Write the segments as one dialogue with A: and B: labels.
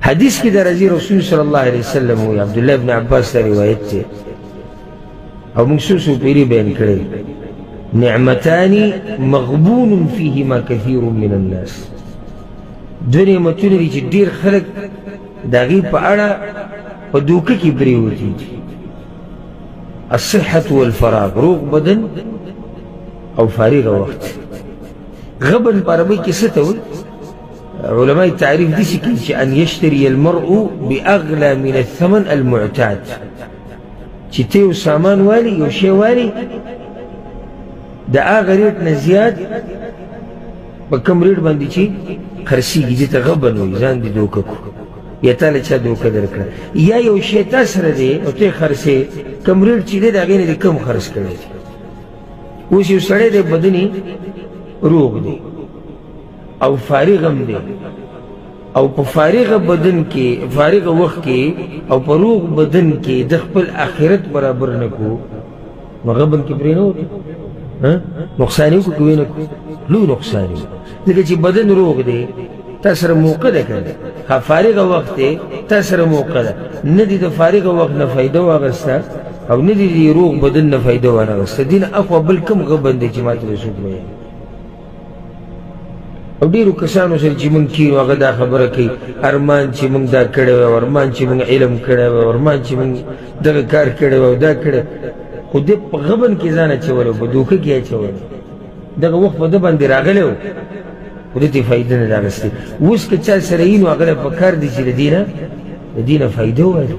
A: حدیث کی در رضی رسول صلی اللہ علیہ وسلم ہوئی عبداللہ ابن عباس تا روایت تے او منسوسو پیری بین کرے نعمتانی مغبون فیهما کثیر من الناس دو نعمتون دی چی دیر خلق داغی پا اڑا پا دوکا کی بریوتی الصحة والفراغ روغ بدن او فارغ وقت غبن پاربی کستا ہوئی علماء التعريف دي سكي أن يشتري المرء بأغلى من الثمن المعتاد تيو سامان والي يوشي والي دا آغا ريت نزياد بكم ريت باندي چي خرسي جيتا غبن ويزان دي دوككو يتالا چا دوكا دركنا يا يوشي تاسر دي او تي خرسي كم ريت چي دي دا غيني دي كم خرس کرده وش يو سڑے دي بدني روغ دي او فارغم دے او پا فارغ بدن کے فارغ وقت کے او پا روغ بدن کے دخپل آخرت برابر نکو مغبن کی برینو نقصانیو کو کوئی نکو لو نقصانیو دیکھا چی بدن روغ دے تاثر موقع دے کرده فارغ وقت دے تاثر موقع دے ندی دا فارغ وقت نفائدو آغستا او ندی دی روغ بدن نفائدو آغستا دین اخوا بلکم غبن دے چی مات رسول میں او ډیرو کسانو سره چې مونږ کینو هغه دا خبره کوي ارمان چې مونږ دا کړی وی ارمان چې مونږ علم کړی وی ارمان چې مونږ دغه کار کړی وی دا کړی خو دې په غبن کې ځان اچولی و په دوکه کې اچولی دغه وخت په ده باندې راغلی و خو دې ته فایده نه ده اخیستې اوس که چا سره یي نو هغه له پکار دی چې د دې نه فایده ووایي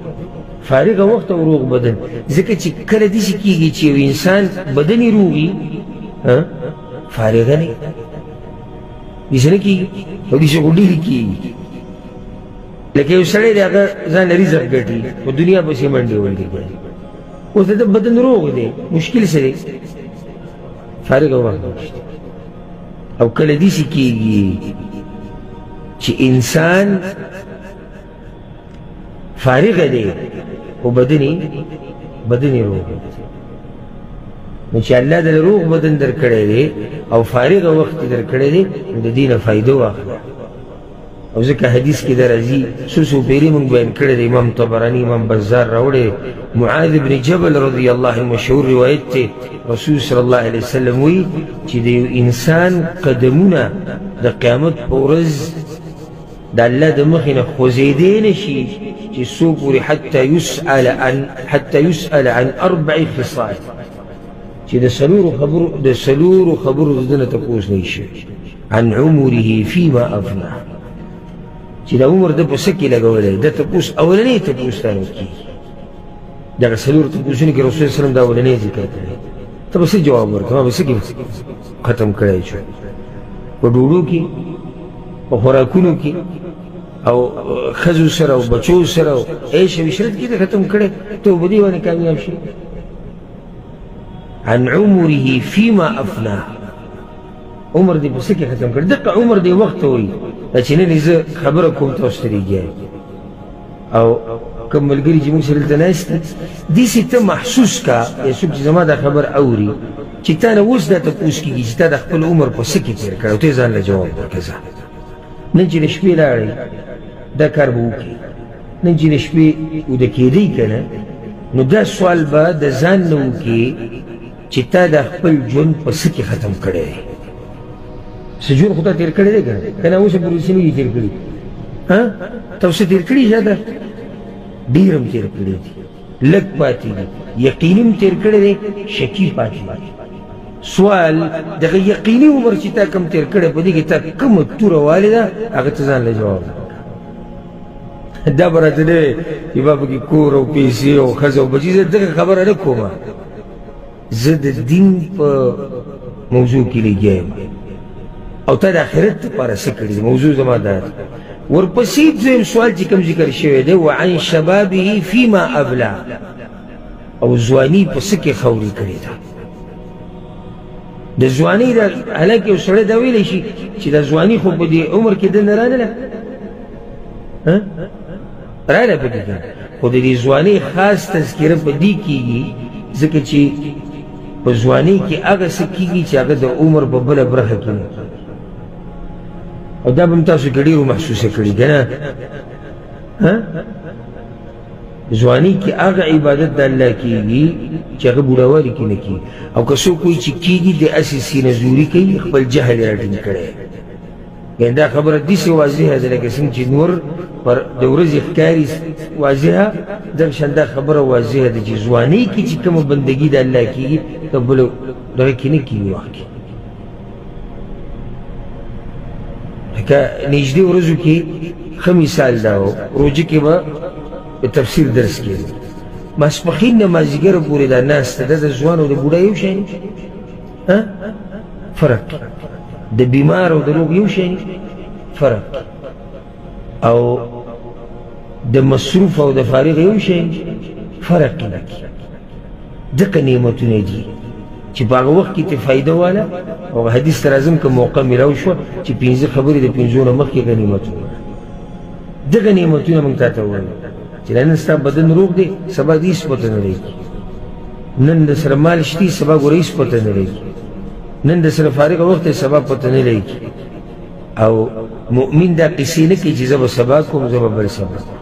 A: فارغه وخت او روغ بدن ځکه چې کله داسې کېږي چې یو انسان بدن یې روغ وي فارغه نه دیسه نکی او دیسه خودی لکی لکه یو سړی دی هغه ځان رزق ګټي په دنیا پسې منډې وړې کوي اوس د بدن روغ دی مشکل څه دی فارغ وخت نشته او کله داسې کېږي چې انسان فارغه دی او بدن یې روغ دی نو چې الله د روغ بدن در کړی دی او فارغ وخت در کړی دی نو د دې نه فایده واخله او ځکه حدیث کې در راځي څو پیرې مونږ بیان کړی دی امام طبراني امام بزار راوړی معاذ بن جبل رضی الله عنه مشهور روایت دی رسول صلی الله علیه وسلم وی چې د یو انسان قدمونه د قیامت په ورځ د الله د مخې نه خوځېدی نه شي چې څو پورې حتی یسأل عن 4 خصال چې د سلورو خبرو دنه تپوس نه شي عن عمره فيما افناه چې د عمر د په څه کې لګولی د تپوس اولنی تپوس ته نه کېږي دغه سلورو تپوسونو کې رسول سلم د اولنی ذکر کړی ته به څه جواب ورکړې ما به څه کې ختم کړی شو په ډوډو کې په خوراکونو کې او ښځو سره او بچو سره او عیش او عشرت کې ختم کړی ته به دې باندې کامیاب شي عن عمره فيما أفناه عمر دي بسكي ختم كر دقة عمر دي وقت وي لكن إذا خبركم توستري جاي أو كم الجري جموس التناس دي ستة محسوس كا يسوق زمان ده خبر أوري كتانا وزدا تبوسكي كتانا خبر عمر بسكي تير كر وتزان لجواب كذا نجي لشبي لاري ده كربوكي نجي لشبي وده كيدي كنا ندا سوال با ده زان نوكي چې تا د خپل ژوند په څه کې ختم کړی دی څه ژوند خو تا تېر کړی دی که نه اوس یې پورې څه نه دي تېر کړي ته اوس تېر کړي زیاته ډېر هم تېر کړی دي لږ پاتې دي یقیني هم تېر کړی دی شکي پاتې دي سوال دغه یقیني عمر چې تا کم تېر کړی په دې کې تا کومه توره والې ده هغه ته ځان له جواب دا به راته نه وی چې با پکې کور او پیسې او ښځه او بچي زه دغه خبره نه کومه زه د دین په موضوع کې لګیا یم او تا د آخرت دپاره څه کړي موضوع زما دا ده ورپسې دویم سوال چې کوم ذکر شوی دی وعن شبابه فيما ابلا او ځواني په څه کې خوري کړې ده د ځواني د حالانکه یو سړی دا ویلی شي چې د ځواني خو په دې عمر کې دننه رانله راله په دې خو د دې ځواني خاص تذکره په دې کېږي ځکه چې په ځوانۍ کې هغه څه کېږي چې هغه د عمر په بله برخه کې نه او دا به هم تاسو کې ډېرو محسوسه کړي که نه ځواني کې هغه عبادت د الله کېږي چې هغه بوډاوالي کې نه کېږي او که څوک وایي چې کېږي د هسې سینه زوري کوي خپل جهل یې راټینګ کړی یعنې دا خبره داسې واضحه ده لکه څنګه چې نور پر د ورځې ښکاري واضحه دغه شان دا خبره واضحه ده چې ځوانۍ کې چې کومه بندګي د الله کېږي د بلو دغه کې نه کېږي وخت کې لکه نږدې ورځو کې ښه مثال دا و روژه کې به تفسیر درس کېږي ماسپښین نه مازدیګره پورې دا ناسته ده د ځوان او د بوډا یو شی فرق د بیمار او د روغ یو شی فرق او د مصروف او د فارغ یو شی فرق نه کوي ځکه نعمتونه دي چې په هغه وخت کې ته فایده واله او حدیث ته راځم که موقع میلاو شوه چې پنځه خبرې د پنځو نه مخکې غنیمتونه دغه نعمتونه موږ تا ته ووایو چې نن ستا بدن روغ دی سبا دې هېڅ پته نه لګي نن د سره مال شتي سبا ګوره هېڅ پته نه لګي نن د سره فارغه وخت دی سبا پته نه لګي او مؤمن دا قصې نه کوي چې زه به سبا کوم زه به بل سبا